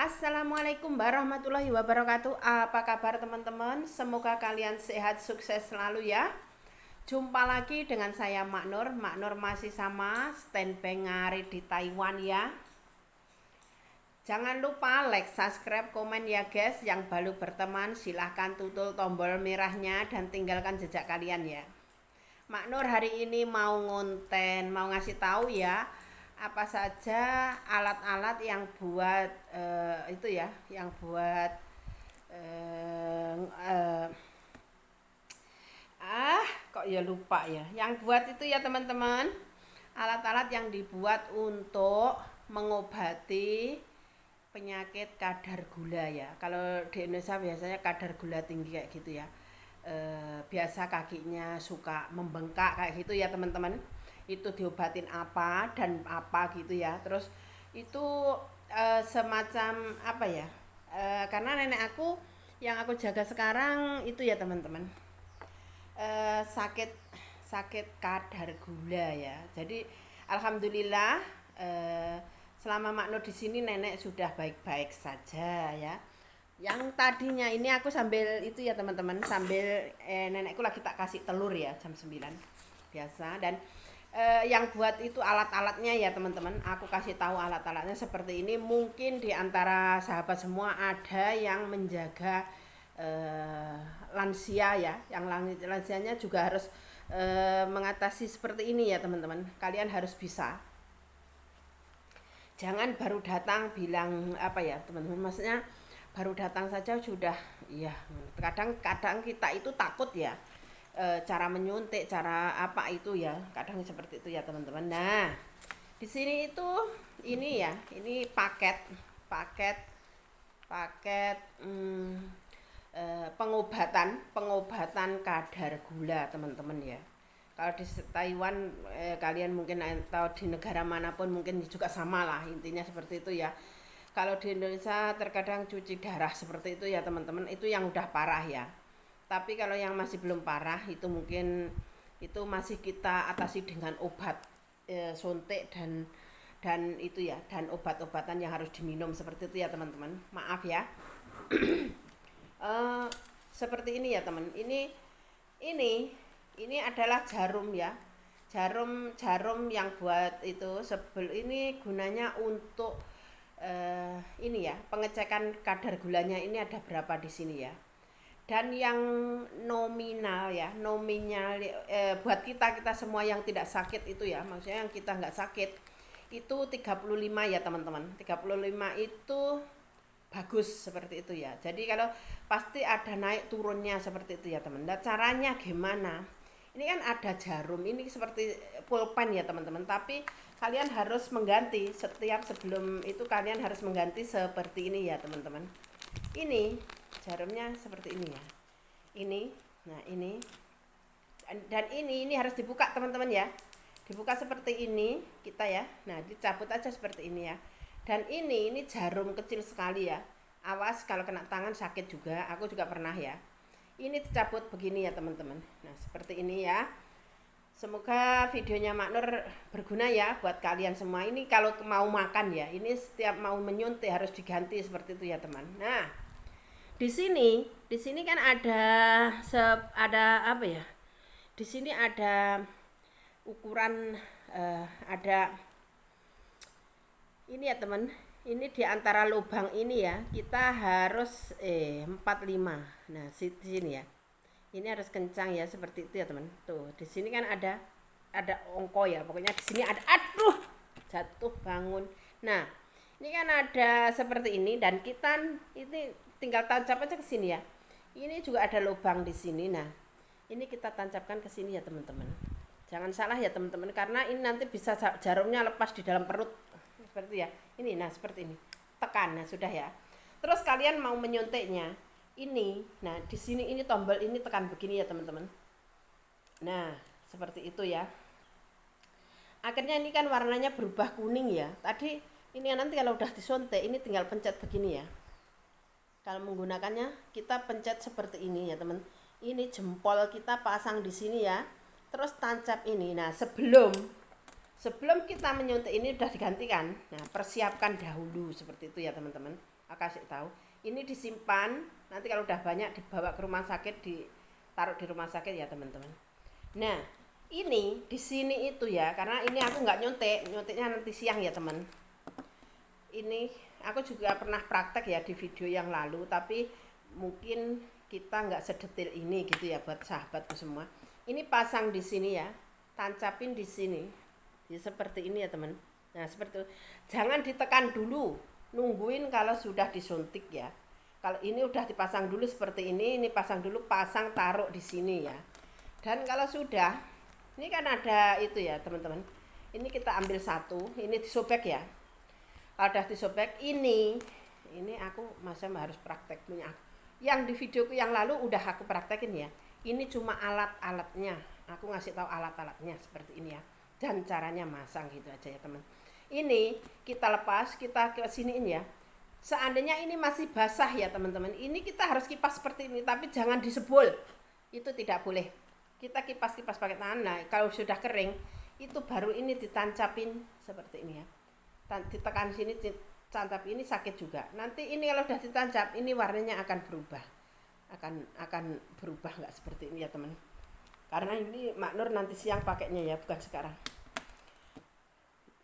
Assalamualaikum warahmatullahi wabarakatuh. Apa kabar teman-teman? Semoga kalian sehat, sukses selalu ya. Jumpa lagi dengan saya Mak Nur. Mak Nur masih sama standby ngarit di Taiwan ya. Jangan lupa like, subscribe, komen ya guys. Yang baru berteman silahkan tutul tombol merahnya dan tinggalkan jejak kalian ya. Mak Nur hari ini mau ngonten, mau ngasih tahu ya apa saja alat-alat yang buat itu ya, yang buat eh, eh, kok ya lupa ya. Yang buat itu ya teman-teman, alat-alat yang dibuat untuk mengobati penyakit kadar gula ya. Kalau di Indonesia biasanya kadar gula tinggi kayak gitu ya. Biasa kakinya suka membengkak kayak gitu ya teman-teman. Itu diobatin apa dan apa gitu ya. Terus itu semacam apa ya? Karena nenek aku yang aku jaga sekarang itu ya teman-teman. Sakit sakit kadar gula ya. Jadi alhamdulillah selama Mak Nur di sini nenek sudah baik-baik saja ya. Yang tadinya ini aku sambil itu ya teman-teman, sambil nenekku lagi tak kasih telur ya jam 9 biasa. Dan yang buat itu alat-alatnya ya teman-teman, aku kasih tahu alat-alatnya seperti ini. Mungkin di antara sahabat semua ada yang menjaga lansia ya, yang lansianya juga harus mengatasi seperti ini ya teman-teman. Kalian harus bisa, jangan baru datang bilang apa ya teman-teman, maksudnya baru datang saja sudah iya. Kadang-kadang kita itu takut ya, cara menyuntik, cara apa itu ya, kadang seperti itu ya teman-teman. Nah di sini itu ini ya, ini paket paket paket pengobatan kadar gula teman-teman ya. Kalau di Taiwan kalian mungkin atau di negara manapun mungkin juga sama lah, intinya seperti itu ya. Kalau di Indonesia terkadang cuci darah seperti itu ya teman-teman, itu yang udah parah ya. Tapi kalau yang masih belum parah itu mungkin itu masih kita atasi dengan obat suntik dan itu ya, dan obat-obatan yang harus diminum seperti itu ya teman-teman. Maaf ya. Eh, Seperti ini ya teman. Ini adalah jarum ya. Jarum yang buat itu ini gunanya untuk ini ya, pengecekan kadar gulanya ini ada berapa di sini ya. Dan yang nominal ya, nominal buat kita semua yang tidak sakit itu ya, maksudnya yang kita nggak sakit itu 35 ya teman-teman. 35 itu bagus seperti itu ya. Jadi kalau pasti ada naik turunnya seperti itu ya teman. Nah caranya gimana? Ini kan ada jarum, ini seperti pulpen ya teman-teman, tapi kalian harus mengganti setiap sebelum itu, kalian harus mengganti seperti ini ya teman-teman. Ini jarumnya seperti ini ya. Ini, nah ini, dan ini harus dibuka teman-teman ya. Dibuka seperti ini kita ya. Nah dicabut aja seperti ini ya. Dan ini jarum kecil sekali ya. Awas kalau kena tangan sakit juga. Aku juga pernah ya. Ini dicabut begini ya teman-teman. Nah seperti ini ya. Semoga videonya Mak Nur berguna ya buat kalian semua. Ini kalau mau makan ya, ini setiap mau menyuntik harus diganti seperti itu ya teman. Nah di sini kan ada apa ya? Di sini ada ukuran, ada ini ya teman. Ini di antara lubang ini ya, kita harus 45. Nah di sini ya, ini harus kencang ya seperti itu ya teman. Tuh di sini kan ada ongko ya, pokoknya di sini ada, aduh jatuh bangun. Nah ini kan ada seperti ini, dan kita ini tinggal tancap aja ke sini ya. Ini juga ada lubang di sini. Nah ini kita tancapkan ke sini ya teman-teman. Jangan salah ya teman-teman, karena ini nanti bisa jarumnya lepas di dalam perut seperti ya. Ini nah seperti ini. Tekan, nah sudah ya. Terus kalian mau menyuntiknya. Ini, nah di sini ini tombol ini tekan begini ya teman-teman. Nah, seperti itu ya. Akhirnya ini kan warnanya berubah kuning ya. Tadi ini nanti kalau udah disuntik ini tinggal pencet begini ya. Kalau menggunakannya kita pencet seperti ini ya teman. Ini jempol kita pasang di sini ya. Terus tancap ini. Nah, sebelum kita menyuntik ini udah digantikan. Nah persiapkan dahulu seperti itu ya teman-teman. Aku kasih tahu. Ini disimpan, nanti kalau udah banyak dibawa ke rumah sakit, ditaruh di rumah sakit ya teman-teman. Nah, ini di sini itu ya, karena ini aku nggak nyonteknya nanti siang ya teman. Ini aku juga pernah praktek ya di video yang lalu, tapi mungkin kita nggak sedetil ini gitu ya buat sahabatku semua. Ini pasang di sini ya, tancapin di sini, ya seperti ini ya teman. Nah seperti itu, jangan ditekan dulu, nungguin kalau sudah disuntik ya. Kalau ini udah dipasang dulu seperti ini pasang dulu, pasang taruh di sini ya. Dan kalau sudah, ini kan ada itu ya teman-teman. Ini kita ambil satu, ini disobek ya. Kalau udah disobek ini aku masa harus praktek punya. Yang di videoku yang lalu udah aku praktekin ya. Ini cuma alat-alatnya, aku ngasih tahu alat-alatnya seperti ini ya, dan caranya masang gitu aja ya teman. Ini kita lepas, kita ke siniin ya. Seandainya ini masih basah ya teman-teman, ini kita harus kipas seperti ini, tapi jangan disebul, itu tidak boleh. Kita kipas-kipas pakai tangan. Nah kalau sudah kering, itu baru ini ditancapin seperti ini ya, ditekan sini, tancap ini sakit juga. Nanti ini kalau sudah ditancap, ini warnanya akan berubah. akan berubah nggak seperti ini ya teman, karena ini Mak Nur nanti siang pakainya ya, bukan sekarang.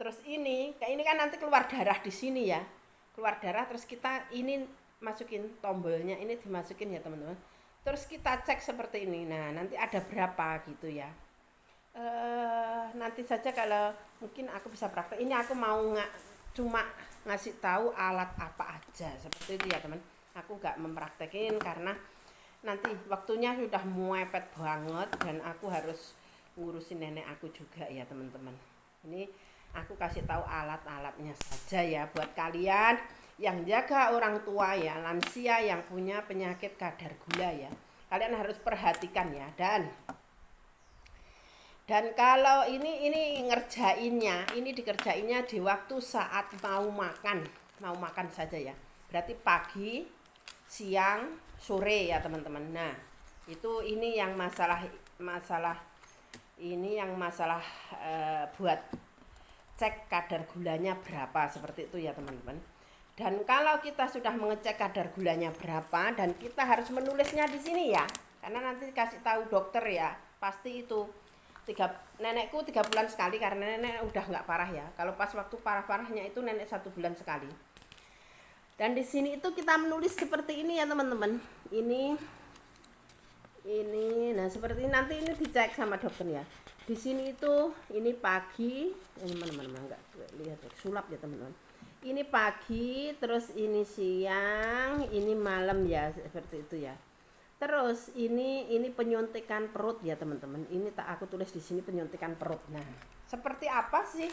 Terus ini kayak ini kan nanti keluar darah di sini ya, keluar darah, terus kita ini masukin tombolnya, ini dimasukin ya teman-teman, terus kita cek seperti ini. Nah nanti ada berapa gitu ya, nanti saja kalau mungkin aku bisa praktek. Ini aku mau cuma ngasih tahu alat apa aja seperti itu ya teman. Aku gak mempraktekin karena nanti waktunya sudah mepet banget dan aku harus ngurusin nenek aku juga ya teman-teman. Ini aku kasih tahu alat-alatnya saja ya buat kalian yang jaga orang tua ya, lansia yang punya penyakit kadar gula ya. Kalian harus perhatikan ya. Dan kalau ini ngerjainnya, ini dikerjainnya di waktu saat mau makan saja ya. Berarti pagi, siang, sore ya teman-teman. Nah itu ini yang masalah ini yang masalah buat cek kadar gulanya berapa seperti itu ya teman-teman. Dan kalau kita sudah mengecek kadar gulanya berapa, dan kita harus menulisnya di sini ya, karena nanti kasih tahu dokter ya, pasti itu nenekku 3 bulan sekali, karena nenek udah nggak parah ya. Kalau pas waktu parah-parahnya itu nenek 1 bulan sekali. Dan di sini itu kita menulis seperti ini ya teman-teman. Ini nah seperti ini, nanti ini dicek sama dokter ya. Di sini itu ini pagi, ini mana enggak lihat sulap ya teman-teman. Ini pagi, terus ini siang, ini malam ya, seperti itu ya. Terus ini penyuntikan perut ya teman-teman. Ini tak aku tulis di sini penyuntikan perut. Nah, seperti apa sih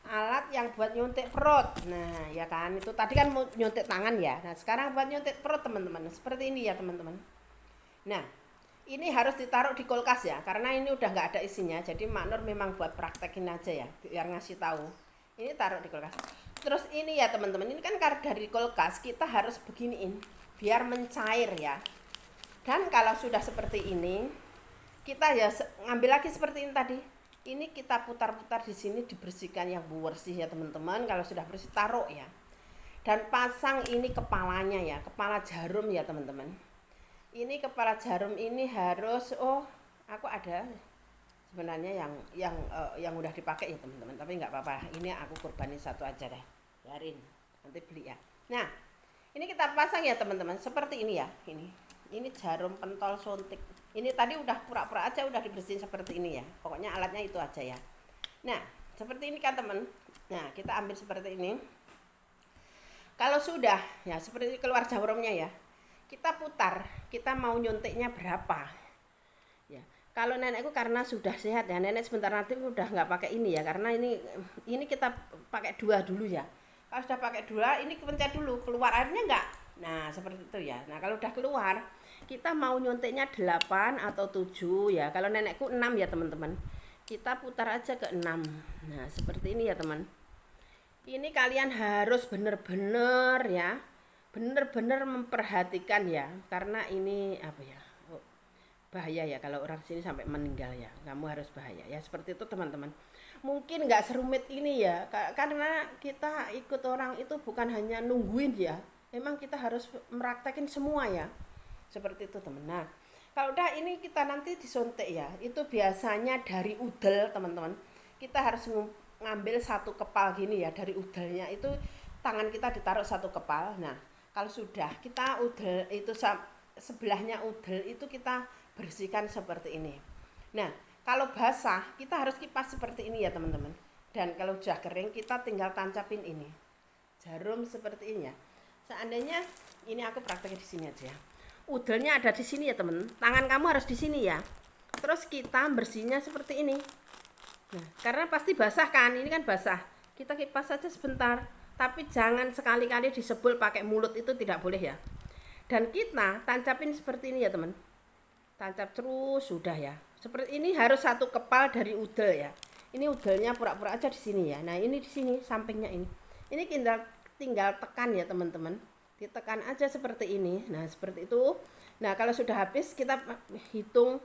alat yang buat nyuntik perut? Nah ya kan, itu tadi kan mau nyuntik tangan ya, nah sekarang buat nyuntik perut teman-teman, seperti ini ya teman-teman. Nah ini harus ditaruh di kulkas ya, karena ini udah nggak ada isinya, jadi Mak Nur memang buat praktekin aja ya, biar ngasih tahu. Ini taruh di kulkas. Terus ini ya teman-teman, ini kan dari kulkas kita harus beginiin biar mencair ya. Dan kalau sudah seperti ini, kita ya ngambil lagi seperti ini tadi. Ini kita putar-putar di sini, dibersihkan yang bersih ya teman-teman. Kalau sudah bersih taruh ya. Dan pasang ini kepalanya ya, kepala jarum ya teman-teman. Ini kepala jarum ini harus, aku ada sebenarnya yang udah dipakai ya teman-teman. Tapi nggak apa-apa. Ini aku kurbanin satu aja deh. Biarin, nanti beli ya. Nah, ini kita pasang ya teman-teman. Seperti ini ya, ini jarum pentol suntik. Ini tadi udah pura-pura aja udah dibersihin seperti ini ya. Pokoknya alatnya itu aja ya. Nah, seperti ini kan teman. Nah, kita ambil seperti ini. Kalau sudah ya seperti ini keluar jarumnya ya. Kita putar, kita mau nyuntiknya berapa. Ya. Kalau nenekku karena sudah sehat ya, nenek sebentar nanti udah nggak pakai ini ya, karena ini kita pakai 2 dulu ya. Kalau sudah pakai 2, ini pencet dulu, keluar airnya enggak? Nah, seperti itu ya. Nah, kalau udah keluar, kita mau nyuntiknya 8 atau 7 ya. Kalau nenekku 6 ya teman-teman. Kita putar aja ke 6. Nah, seperti ini ya teman. Ini kalian harus benar-benar ya. Benar-benar memperhatikan ya. Karena ini apa ya? Bahaya ya kalau orang sini sampai meninggal ya. Kamu harus bahaya ya. Seperti itu teman-teman. Mungkin nggak serumit ini ya. Karena kita ikut orang itu bukan hanya nungguin ya. memang kita harus meraktekin semua ya. Seperti itu teman. Nah, kalau udah ini kita nanti disuntik ya. Itu biasanya dari udel teman-teman. Kita harus ngambil satu kepal gini ya dari udelnya itu, tangan kita ditaruh satu kepal. Nah, kalau sudah kita udel itu sebelahnya udel itu kita bersihkan seperti ini. Nah, kalau basah kita harus kipas seperti ini ya teman-teman. Dan kalau sudah kering kita tinggal tancapin ini jarum seperti ini ya. Seandainya ini aku prakteknya di sini aja. Udelnya ada di sini ya teman. Tangan kamu harus di sini ya. Terus kita bersihnya seperti ini. Nah, karena pasti basah kan, ini kan basah. Kita kipas saja sebentar. Tapi jangan sekali-kali disebul pakai mulut, itu tidak boleh ya. Dan kita tancapin seperti ini ya teman. Tancap terus sudah ya. Seperti ini harus satu kepal dari udel ya. Ini udelnya pura-pura aja di sini ya. Nah ini di sini sampingnya ini. Ini tinggal tekan ya teman-teman. Ditekan aja seperti ini. Nah seperti itu. Nah kalau sudah habis kita hitung.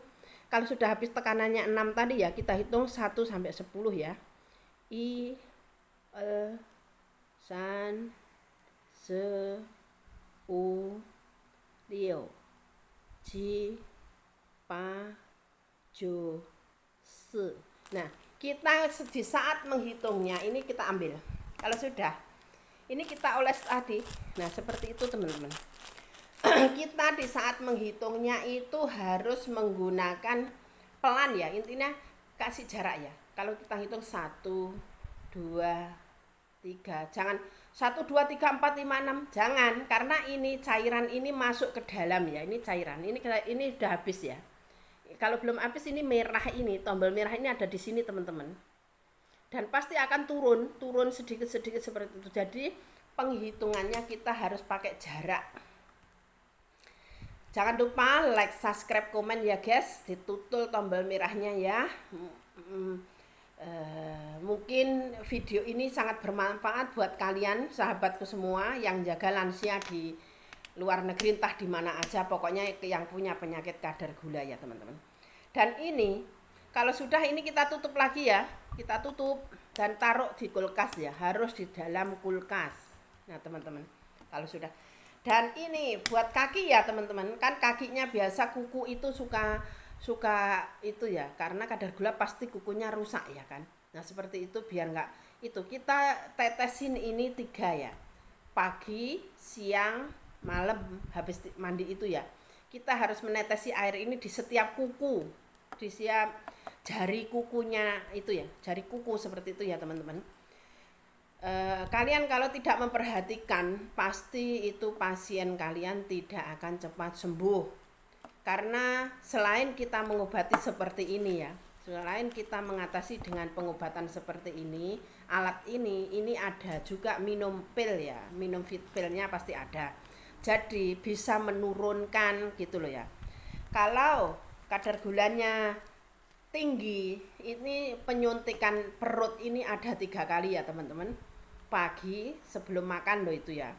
Kalau sudah habis tekanannya 6 tadi ya, kita hitung 1 sampai 10 ya. I, E, San, Se, U, Liu, Ji, Pa, Jo, Se. Nah kita di saat menghitungnya ini kita ambil. Kalau sudah, ini kita oles tadi. Nah seperti itu teman-teman. Kita di saat menghitungnya itu harus menggunakan pelan ya, intinya kasih jarak ya. Kalau kita hitung 1, 2, 3, jangan 1, 2, 3, 4, 5, 6, jangan, karena ini cairan ini masuk ke dalam ya, ini cairan, ini udah habis ya. Kalau belum habis ini merah ini, tombol merah ini ada di sini teman-teman. Dan pasti akan turun sedikit-sedikit seperti itu. Jadi penghitungannya kita harus pakai jarak. Jangan lupa like, subscribe, komen ya guys. Ditutul tombol merahnya ya. Mungkin video ini sangat bermanfaat buat kalian, sahabatku semua yang jaga lansia di luar negeri, entah di mana aja. Pokoknya yang punya penyakit kadar gula ya teman-teman. Dan ini kalau sudah ini kita tutup lagi ya. Kita tutup dan taruh di kulkas ya. Harus di dalam kulkas. Nah teman-teman, kalau sudah. Dan ini buat kaki ya teman-teman, kan kakinya biasa kuku itu suka itu ya, karena kadar gula pasti kukunya rusak ya kan. Nah seperti itu biar nggak itu, kita tetesin ini 3 ya, pagi, siang, malam habis mandi itu ya. Kita harus menetesi air ini di setiap kuku, di setiap jari kukunya itu ya, jari kuku seperti itu ya teman-teman. Kalian kalau tidak memperhatikan pasti itu pasien kalian tidak akan cepat sembuh, karena selain kita mengobati seperti ini ya, selain kita mengatasi dengan pengobatan seperti ini, alat ini ada juga minum pil ya, minum fit pilnya pasti ada, jadi bisa menurunkan gitu loh ya. Kalau kadar gulanya tinggi, ini penyuntikan perut ini ada 3 kali ya teman-teman. Pagi sebelum makan loh itu ya,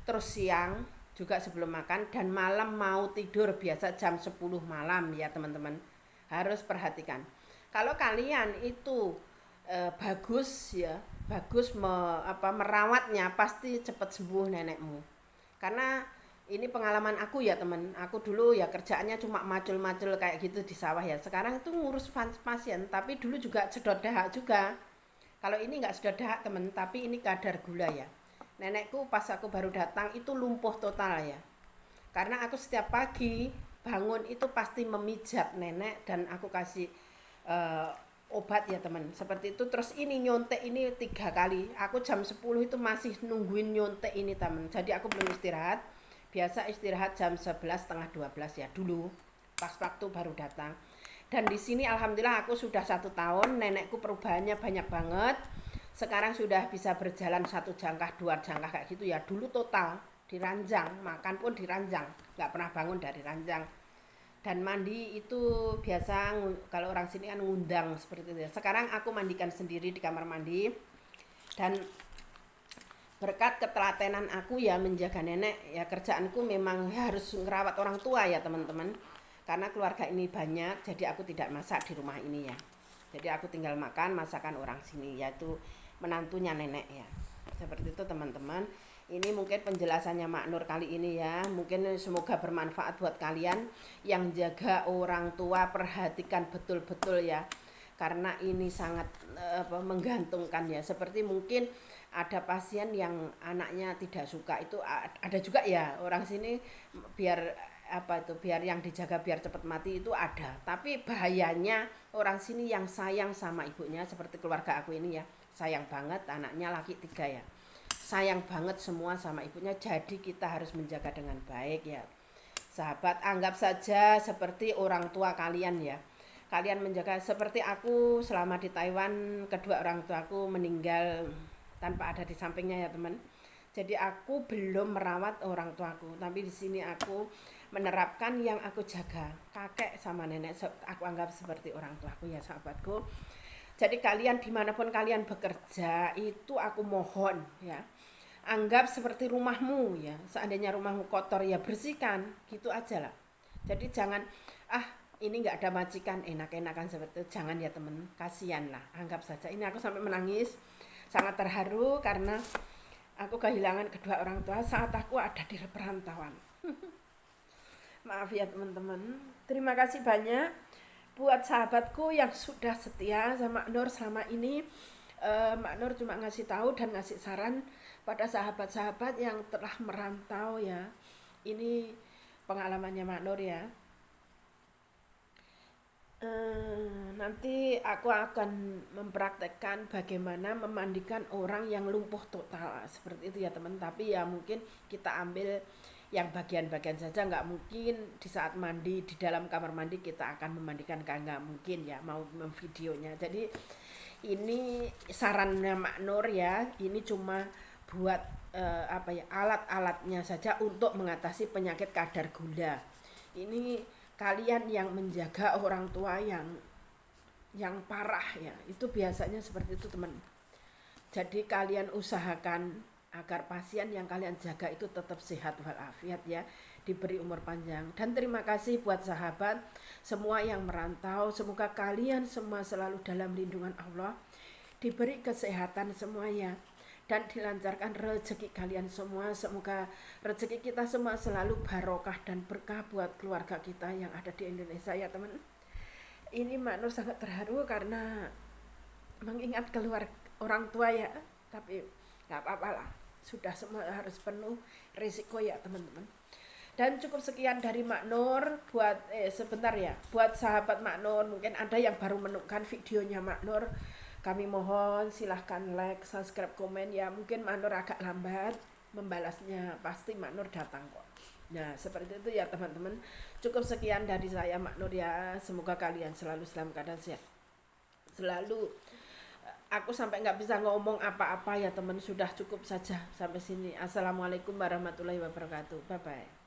terus siang juga sebelum makan, dan malam mau tidur biasa jam 10 malam ya teman-teman. Harus perhatikan. Kalau kalian itu bagus ya, bagus merawatnya, pasti cepat sembuh nenekmu. Karena ini pengalaman aku ya teman. Aku dulu ya kerjaannya cuma macul-macul kayak gitu di sawah ya. Sekarang itu ngurus pasien, tapi dulu juga sedot dahak juga. Kalau ini nggak sedot dahak teman, tapi ini kadar gula ya. Nenekku pas aku baru datang itu lumpuh total ya. Karena aku setiap pagi bangun itu pasti memijat nenek dan aku kasih obat ya teman. Seperti itu. Terus ini nyontek ini 3 kali. Aku jam 10 itu masih nungguin nyontek ini teman. Jadi aku belum istirahat. Biasa istirahat jam 11 setengah 12 ya dulu. Pas waktu baru datang. Dan di sini alhamdulillah aku sudah 1 tahun, nenekku perubahannya banyak banget. Sekarang sudah bisa berjalan 1 jangkah, 2 jangkah kayak gitu ya. Dulu total diranjang, makan pun diranjang, nggak pernah bangun dari ranjang. Dan mandi itu biasa kalau orang sini kan ngundang seperti itu ya. Sekarang aku mandikan sendiri di kamar mandi. Dan berkat ketelatenan aku ya menjaga nenek ya, kerjaanku memang harus ngerawat orang tua ya teman-teman. Karena keluarga ini banyak, jadi aku tidak masak di rumah ini ya. Jadi aku tinggal makan masakan orang sini, yaitu menantunya nenek ya. Seperti itu teman-teman. Ini mungkin penjelasannya Mak Nur kali ini ya. Mungkin semoga bermanfaat buat kalian yang jaga orang tua, perhatikan betul-betul ya. Karena ini sangat menggantungkan ya. Seperti mungkin ada pasien yang anaknya tidak suka itu ada juga ya. Orang sini biar biar yang dijaga biar cepat mati itu ada. Tapi bahayanya orang sini yang sayang sama ibunya seperti keluarga aku ini ya. Sayang banget, anaknya laki 3 ya, sayang banget semua sama ibunya, jadi kita harus menjaga dengan baik ya sahabat. Anggap saja seperti orang tua kalian ya, kalian menjaga. Seperti aku selama di Taiwan, kedua orang tuaku meninggal tanpa ada di sampingnya ya teman. Jadi aku belum merawat orang tuaku, tapi di sini aku menerapkan yang aku jaga, kakek sama nenek aku anggap seperti orang tuaku ya sahabatku. Jadi kalian dimanapun kalian bekerja itu aku mohon ya, anggap seperti rumahmu ya. Seandainya rumahmu kotor ya bersihkan, gitu aja lah. Jadi jangan ini nggak ada majikan enak-enakan seperti itu, jangan ya temen, kasihan lah. Anggap saja ini aku sampai menangis, sangat terharu karena aku kehilangan kedua orang tua saat aku ada di perantauan. Maaf ya teman-teman. Terima kasih banyak buat sahabatku yang sudah setia sama Nur selama ini. Mak Nur cuma ngasih tahu dan ngasih saran pada sahabat-sahabat yang telah merantau ya. Ini pengalamannya Mak Nur ya. Nanti aku akan mempraktekkan bagaimana memandikan orang yang lumpuh total seperti itu ya teman. Tapi ya mungkin kita ambil yang bagian-bagian saja, nggak mungkin di saat mandi di dalam kamar mandi kita akan memandikan, nggak mungkin ya, mau videonya. Jadi ini sarannya Mak Nur ya, ini cuma buat alat-alatnya saja untuk mengatasi penyakit kadar gula. Ini kalian yang menjaga orang tua yang parah ya, itu biasanya seperti itu teman. Jadi kalian usahakan agar pasien yang kalian jaga itu tetap sehat walafiat ya, diberi umur panjang. Dan terima kasih buat sahabat semua yang merantau, semoga kalian semua selalu dalam lindungan Allah, diberi kesehatan semuanya dan dilancarkan rezeki kalian semua. Semoga rezeki kita semua selalu barokah dan berkah buat keluarga kita yang ada di Indonesia ya teman. Ini Mak Nur sangat terharu karena mengingat keluarga orang tua ya, tapi nggak apa-apa lah, sudah semua harus penuh risiko ya teman-teman. Dan cukup sekian dari Mak Nur buat sebentar ya, buat sahabat Mak Nur, mungkin ada yang baru menemukan videonya Mak Nur, kami mohon silahkan like, subscribe, komen ya. Mungkin Mak Nur agak lambat membalasnya, pasti Mak Nur datang kok. Nah seperti itu ya teman-teman. Cukup sekian dari saya Mak Nur ya, semoga kalian selalu dalam keadaan sehat selalu. Aku sampai nggak bisa ngomong apa-apa ya teman, sudah cukup saja sampai sini. Assalamualaikum warahmatullahi wabarakatuh. Bye bye.